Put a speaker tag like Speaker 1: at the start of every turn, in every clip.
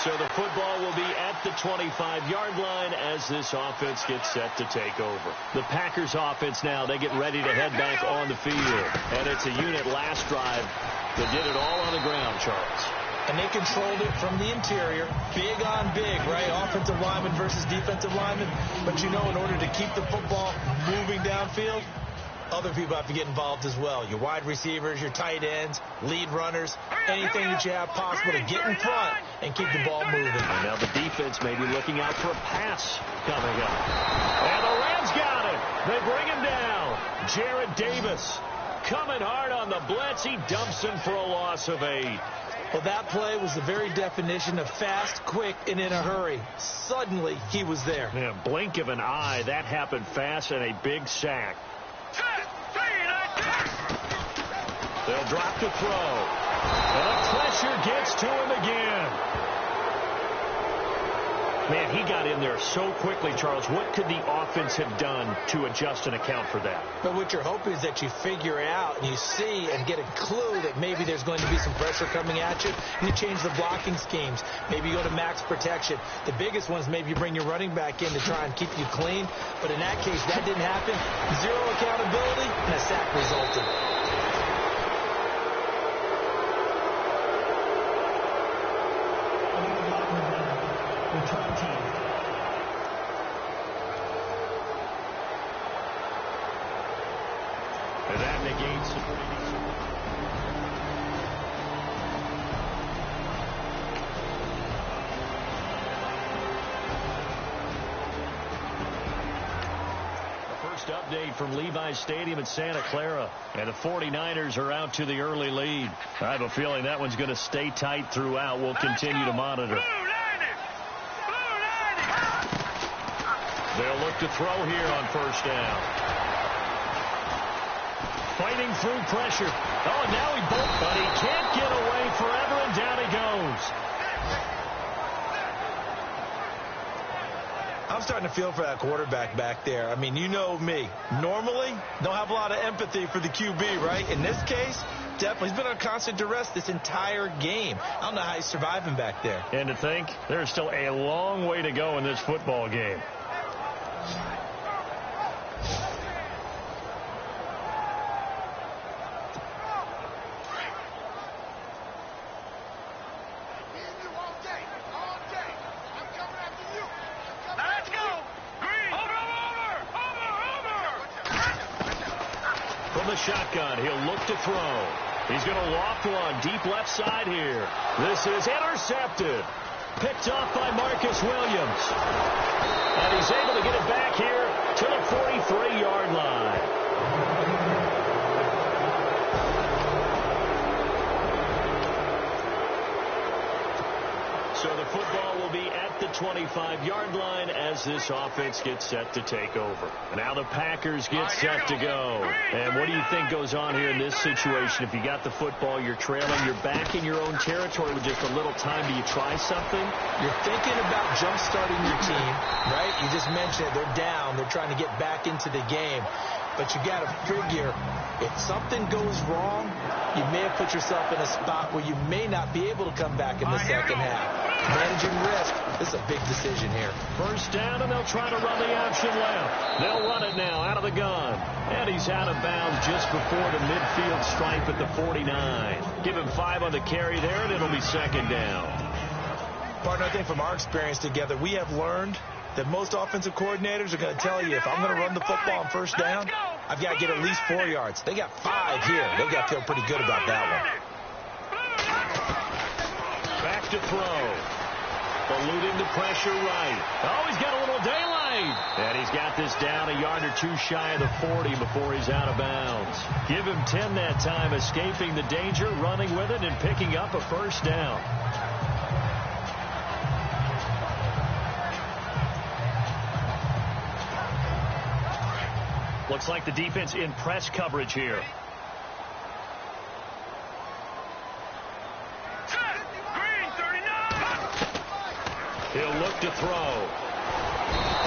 Speaker 1: So the football will be at the 25-yard line as this offense gets set to take over. The Packers offense now, they get ready to head back on the field. And it's a unit last drive that did it all on the ground, Charles.
Speaker 2: And they controlled it from the interior, big on big, right? Offensive lineman versus defensive lineman. But you know, in order to keep the football moving downfield, other people have to get involved as well. Your wide receivers, your tight ends, lead runners, anything that you have possible to get in front and keep the ball moving.
Speaker 1: And now the defense may be looking out for a pass coming up. And the Rams got it. They bring him down. Jared Davis coming hard on the blitz. He dumps him for a loss of 8.
Speaker 2: Well, that play was the very definition of fast, quick, and in a hurry. Suddenly, he was there.
Speaker 1: Yeah, blink of an eye. That happened fast and a big sack. They'll drop to throw. And the pressure gets to him again. Man, he got in there so quickly, Charles. What could the offense have done to adjust and account for that?
Speaker 2: But what you're hoping is that you figure out and you see and get a clue that maybe there's going to be some pressure coming at you, and you change the blocking schemes. Maybe you go to max protection. The biggest one is maybe you bring your running back in to try and keep you clean. But in that case, that didn't happen. Zero accountability, and a sack resulted.
Speaker 1: And that negates a pretty decent. The first update from Levi's Stadium in Santa Clara. And the 49ers are out to the early lead. I have a feeling that one's going to stay tight throughout. We'll continue to monitor. They'll look to throw here on first down. Fighting through pressure. Oh, and now he bolts, but he can't get away forever, and down he goes.
Speaker 2: I'm starting to feel for that quarterback back there. I mean, you know me. Normally, don't have a lot of empathy for the QB, right? In this case, definitely. He's been on constant duress this entire game. I don't know how he's surviving back there.
Speaker 1: And to think, there's still a long way to go in this football game. From the shotgun, he'll look to throw. He's going to loft one deep left side here. This is intercepted. Picked off by Marcus Williams. And he's able to get it back here to the 43-yard line. So the football will be at the 25-yard line as this offense gets set to take over. Now the Packers get set to go. And what do you think goes on here in this situation? If you got the football, you're trailing, you're back in your own territory with just a little time. Do you try something?
Speaker 2: You're thinking about jump-starting your team, right? You just mentioned it. They're down. They're trying to get back into the game. But you got to figure, if something goes wrong, you may have put yourself in a spot where you may not be able to come back in the second half. Managing risk, this is a big decision here.
Speaker 1: First down, and they'll try to run the option left. They'll run it now out of the gun. And he's out of bounds just before the midfield stripe at the 49. Give him 5 on the carry there, and it'll be second down.
Speaker 2: Partner, I think from our experience together, we have learned that most offensive coordinators are going to tell you, if I'm going to run the football on first down, I've got to get at least 4 yards. They got 5 here. They've got to feel pretty good about that one.
Speaker 1: Back to throw. Eluding the pressure right. Oh, he's got a little daylight. And he's got this down a yard or two shy of the 40 before he's out of bounds. Give him 10 that time, escaping the danger, running with it, and picking up a first down. Looks like the defense in press coverage here. He'll look to throw.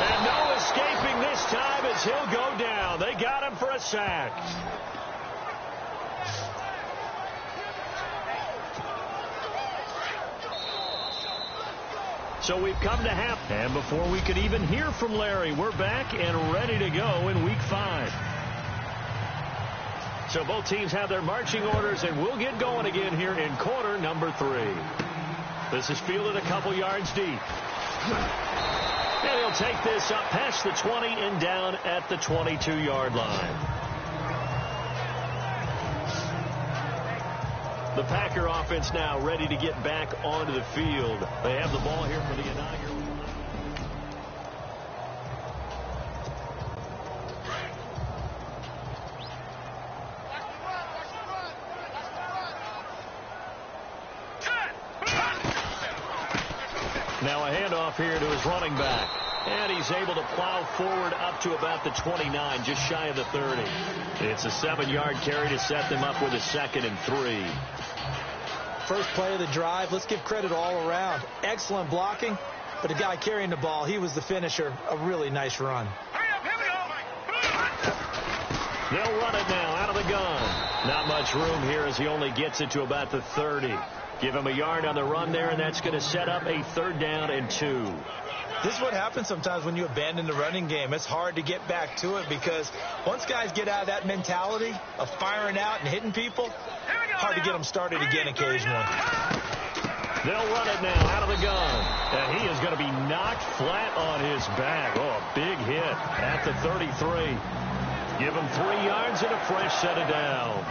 Speaker 1: And no escaping this time as he'll go down. They got him for a sack. So we've come to half. And before we could even hear from Larry, we're back and ready to go in Week 5. So both teams have their marching orders, and we'll get going again here in quarter number 3. This is fielded a couple yards deep. And he'll take this up past the 20 and down at the 22-yard line. The Packer offense now ready to get back onto the field. They have the ball here for the inaugural. Now a handoff here to his running back. And he's able to plow forward up to about the 29, just shy of the 30. It's a 7-yard carry to set them up with a 2nd and 3.
Speaker 2: First play of the drive, let's give credit all around. Excellent blocking, but the guy carrying the ball, he was the finisher. A really nice run.
Speaker 1: They'll run it now out of the gun. Not much room here as he only gets it to about the 30. Give him a yard on the run there, and that's going to set up a 3rd down and 2.
Speaker 2: This is what happens sometimes when you abandon the running game. It's hard to get back to it because once guys get out of that mentality of firing out and hitting people, hard to get them started again occasionally.
Speaker 1: They'll run it now out of the gun. And he is going to be knocked flat on his back. Oh, a big hit at the 33. Give him 3 yards and a fresh set of downs.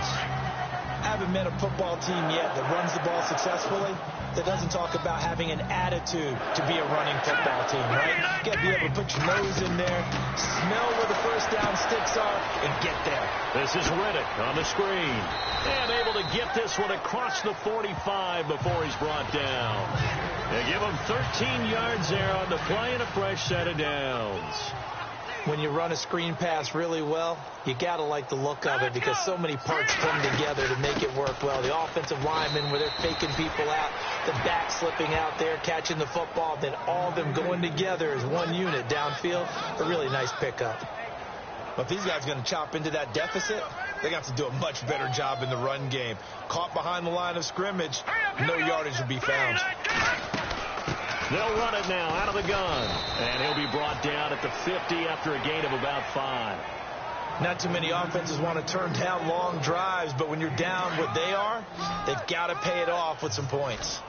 Speaker 2: I haven't met a football team yet that runs the ball successfully that doesn't talk about having an attitude to be a running football team, right? You got to be able to put your nose in there, smell where the first down sticks are, and get there.
Speaker 1: This is Riddick on the screen. And able to get this one across the 45 before he's brought down. They give him 13 yards there on the play and a fresh set of downs.
Speaker 2: When you run a screen pass really well, you got to like the look of it because so many parts come together to make it work well. The offensive linemen where they're faking people out, the back slipping out there, catching the football, then all of them going together as one unit downfield. A really nice pickup. But if these guys are going to chop into that deficit, they got to do a much better job in the run game. Caught behind the line of scrimmage, no yardage will be found.
Speaker 1: They'll run it now out of the gun. And he'll be brought down at the 50 after a gain of about 5.
Speaker 2: Not too many offenses want to turn down long drives, but when you're down what they are, they've got to pay it off with some points.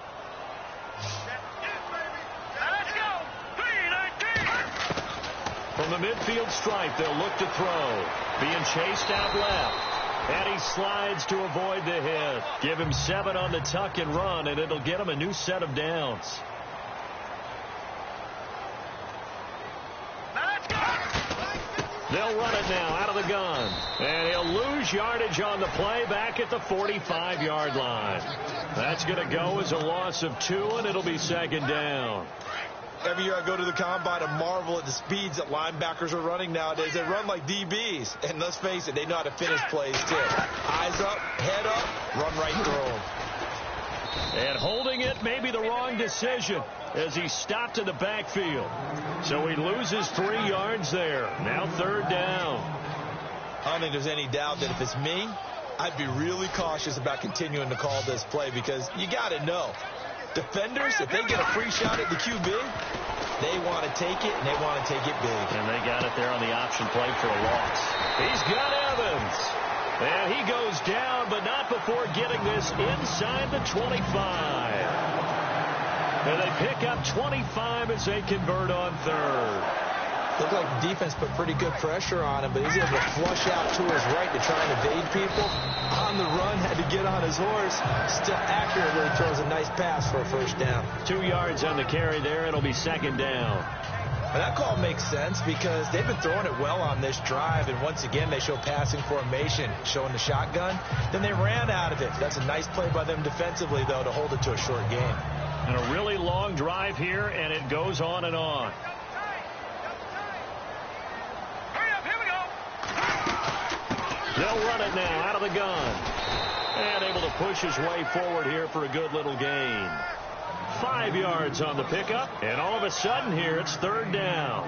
Speaker 1: From the midfield stripe, they'll look to throw. Being chased out left. And he slides to avoid the hit. Give him 7 on the tuck and run, and it'll get him a new set of downs. They'll run it now out of the gun. And he'll lose yardage on the play back at the 45-yard line. That's going to go as a loss of 2, and it'll be 2nd down.
Speaker 2: Every year I go to the combine and marvel at the speeds that linebackers are running nowadays. They run like DBs. And let's face it, they know how to finish plays too. Eyes up, head up, run right through them.
Speaker 1: And holding it may be the wrong decision as he stopped in the backfield. So he loses 3 yards there. Now 3rd down.
Speaker 2: I don't think there's any doubt that if it's me, I'd be really cautious about continuing to call this play because you got to know. Defenders, if they get a free shot at the QB, they want to take it, and they want to take it big.
Speaker 1: And they got it there on the option play for a loss. He's got Evans. And he goes down, but not before getting this inside the 25. And they pick up 25 as they convert on 3rd.
Speaker 2: Looked like the defense put pretty good pressure on him, but he's able to flush out to his right to try and evade people. On the run, had to get on his horse. Still accurately throws a nice pass for a 1st down.
Speaker 1: 2 yards on the carry there. It'll be 2nd down.
Speaker 2: Well, that call makes sense because they've been throwing it well on this drive, and once again they show passing formation, showing the shotgun. Then they ran out of it. That's a nice play by them defensively, though, to hold it to a short game.
Speaker 1: And a really long drive here, and it goes on and on. They'll run it now out of the gun. And able to push his way forward here for a good little gain. 5 yards on the pickup. And all of a sudden here, it's 3rd down.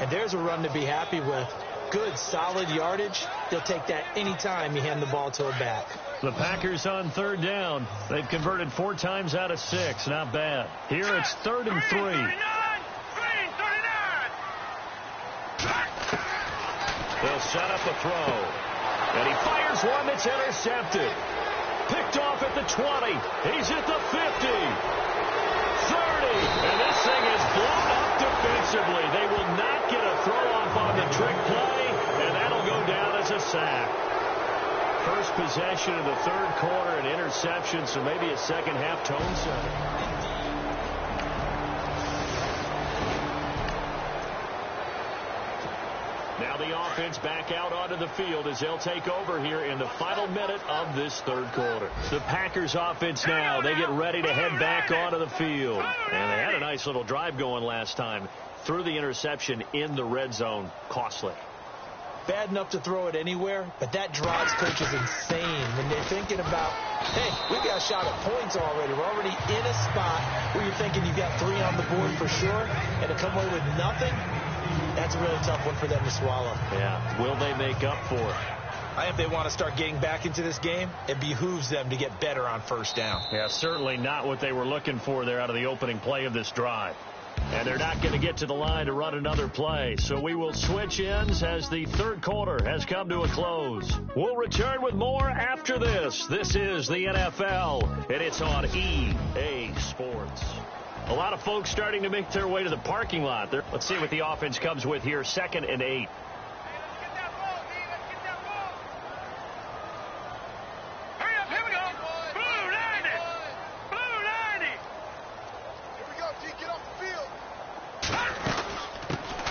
Speaker 2: And there's a run to be happy with. Good, solid yardage. They'll take that anytime you hand the ball to a back.
Speaker 1: The Packers on third down. They've converted 4 times out of 6. Not bad. Here it's 3rd and 3. They'll set up a throw. And he fires one that's intercepted. Picked off at the 20. He's at the 50. 30. And this thing is blown up defensively. They will not get a throw off on the trick play, and that'll go down as a sack. First possession of the third quarter, an interception, so maybe a second half tone setter. Now the offense back out onto the field as they'll take over here in the final minute of this third quarter. The Packers offense now, they get ready to head back onto the field. And they had a nice little drive going last time. Threw the interception in the red zone. Costly.
Speaker 2: Bad enough to throw it anywhere, but that drives coaches insane when they're thinking about, hey, we got a shot at points already. We're already in a spot where you're thinking you got 3 on the board for sure, and to come away with nothing, that's a really tough one for them to swallow.
Speaker 1: Yeah. Will they make up for it?
Speaker 2: I think if they want to start getting back into this game, it behooves them to get better on first down.
Speaker 1: Yeah, certainly not what they were looking for there out of the opening play of this drive. And they're not going to get to the line to run another play. So we will switch ends as the third quarter has come to a close. We'll return with more after this. This is the NFL, and it's on EA Sports. A lot of folks starting to make their way to the parking lot. Let's see what the offense comes with here. 2nd and 8.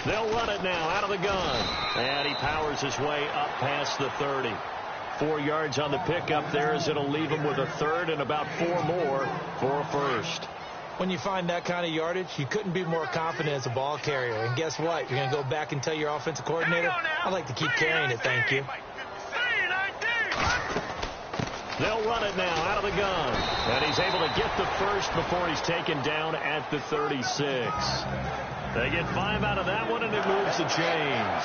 Speaker 1: They'll run it now out of the gun. And he powers his way up past the 30. 4 yards on the pickup there as it'll leave him with a third and about 4 more for a first.
Speaker 2: When you find that kind of yardage, you couldn't be more confident as a ball carrier. And guess what? You're going to go back and tell your offensive coordinator, I'd like to keep carrying it, thank you.
Speaker 1: They'll run it now out of the gun. And he's able to get the first before he's taken down at the 36. They get 5 out of that one, and it moves the chains.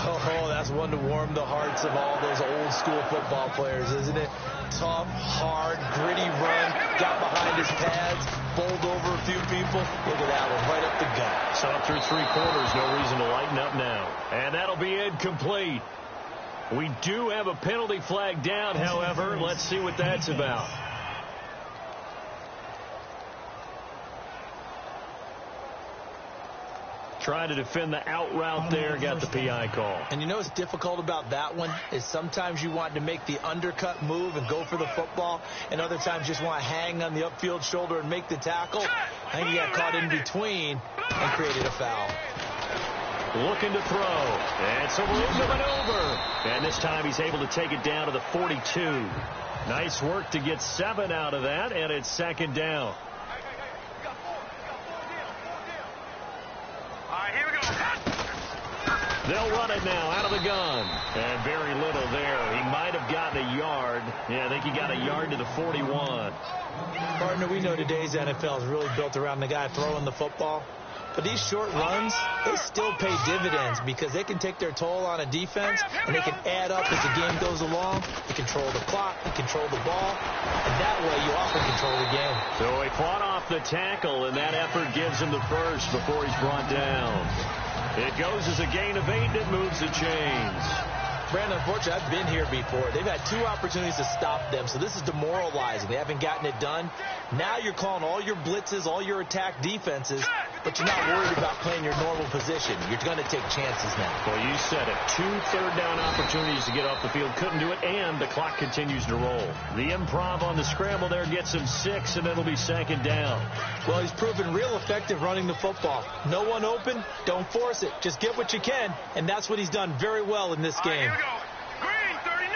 Speaker 2: Oh, that's one to warm the hearts of all those old school football players, isn't it? Tough, hard, gritty run, got behind his pads, bowled over a few people. Look at that one, right up the gut.
Speaker 1: Saw through 3 quarters, no reason to lighten up now. And that'll be incomplete. We do have a penalty flag down, however. Let's see what that's about. Trying to defend the out route there, got the PI call.
Speaker 2: And you know what's difficult about that one is sometimes you want to make the undercut move and go for the football, and other times just want to hang on the upfield shoulder and make the tackle. I think he got caught in between and created a foul.
Speaker 1: Looking to throw. And some room to maneuver. And this time he's able to take it down to the 42. Nice work to get 7 out of that, and it's 2nd down. They'll run it now out of the gun. And very little there. He might have gotten a yard. Yeah, I think he got a yard to the 41.
Speaker 2: Partner, we know today's NFL is really built around the guy throwing the football. But these short runs, they still pay dividends because they can take their toll on a defense, and they can add up as the game goes along. They control the clock, they control the ball, and that way you often control the game.
Speaker 1: So he fought off the tackle, and that effort gives him the first before he's brought down. It goes as a gain of 8, and it moves the chains.
Speaker 2: Brandon, unfortunately, I've been here before. They've had 2 opportunities to stop them, so this is demoralizing. They haven't gotten it done. Now you're calling all your blitzes, all your attack defenses, but you're not worried about playing your normal position. You're going to take chances now.
Speaker 1: Well, you said it. 2 third-down opportunities to get off the field. Couldn't do it, and the clock continues to roll. The improv on the scramble there gets him 6, and it'll be 2nd down.
Speaker 2: Well, he's proven real effective running the football. No one open, don't force it. Just get what you can, and that's what he's done very well in this game.
Speaker 3: Green, 39.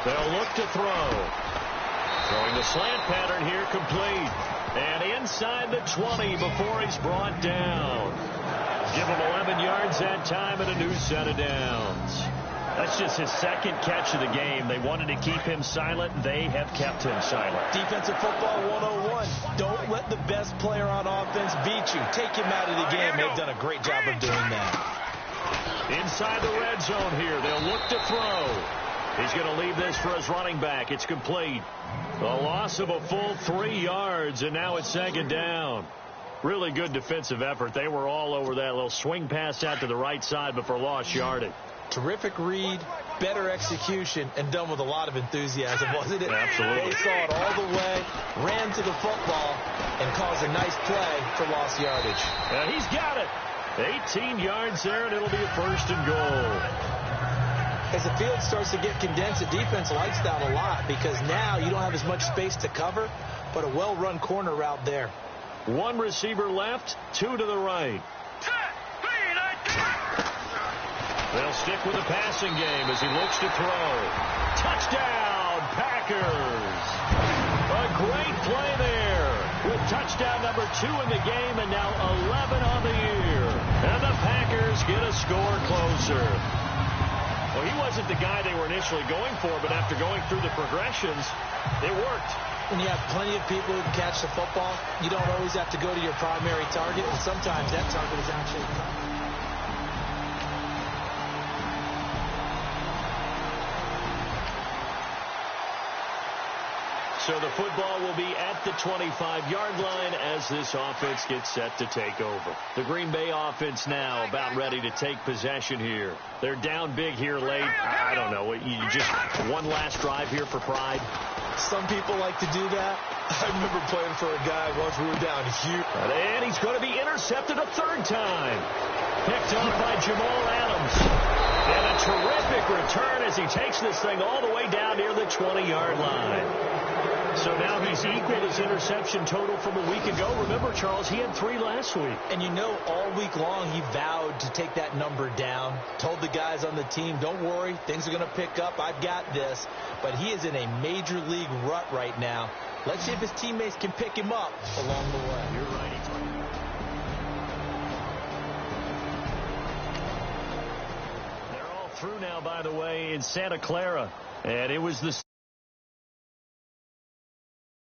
Speaker 1: They'll look to throw. Throwing the slant pattern here complete. And inside the 20 before he's brought down. Give him 11 yards that time and a new set of downs. That's just his 2nd catch of the game. They wanted to keep him silent. They have kept him silent.
Speaker 2: Defensive football 101. Don't let the best player on offense beat you. Take him out of the game. They've done a great job of doing that.
Speaker 1: Inside the red zone here. They'll look to throw. He's going to leave this for his running back. It's complete. A loss of a full 3 yards, and now it's second down. Really good defensive effort. They were all over that little swing pass out to the right side, but for lost yardage.
Speaker 2: Terrific read, better execution, and done with a lot of enthusiasm, wasn't it?
Speaker 1: Absolutely.
Speaker 2: They saw it all the way, ran to the football, and caused a nice play for lost yardage.
Speaker 1: He's got it. 18 yards there, and it'll be a first and goal.
Speaker 2: As the field starts to get condensed, the defense likes that a lot because now you don't have as much space to cover, but a well-run corner route there.
Speaker 1: One receiver left, 2 to the right. They'll stick with the passing game as he looks to throw. Touchdown, Packers. A great play there with touchdown number 2 in the game and now 11 on the year. And the Packers get a score closer. Well, he wasn't the guy they were initially going for, but after going through the progressions, it worked.
Speaker 2: When you have plenty of people who can catch the football, you don't always have to go to your primary target, and sometimes that target is actually tough.
Speaker 1: So the football will be at the 25-yard line as this offense gets set to take over. The Green Bay offense now about ready to take possession here. They're down big here late. I don't know. You just one last drive here for pride.
Speaker 2: Some people like to do that. I remember playing for a guy once we were down huge.
Speaker 1: And he's going to be intercepted a third time. Picked up by Jamal Adams. And a terrific return as he takes this thing all the way down near the 20-yard line. So now he's equaled his interception total from a week ago. Remember, Charles, he had 3 last week.
Speaker 2: And you know, all week long he vowed to take that number down. Told the guys on the team, don't worry, things are going to pick up. I've got this. But he is in a major league rut right now. Let's see if his teammates can pick him up along the way.
Speaker 1: You're right. They're all through now, by the way, in Santa Clara. And it was the